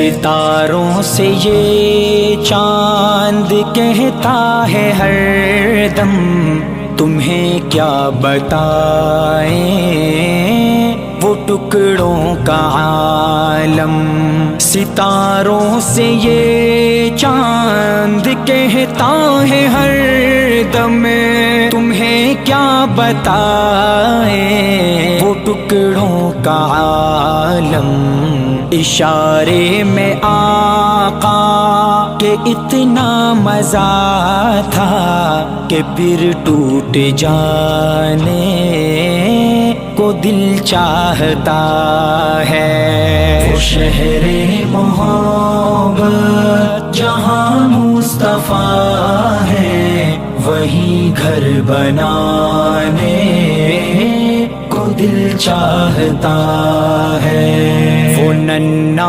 ستاروں سے یہ چاند کہتا ہے ہر دم، تمہیں کیا بتائیں وہ ٹکڑوں کا عالم۔ ستاروں سے یہ چاند کہتا ہے ہر دم، تمہیں کیا بتائیں وہ ٹکڑوں کا عالم۔ اشارے میں آقا کہ اتنا مزہ تھا کہ پھر ٹوٹ جانے کو دل چاہتا ہے۔ وہ شہر محبت جہاں مصطفیٰ ہے، وہیں گھر بنانے کو دل چاہتا ہے۔ وہ ننھا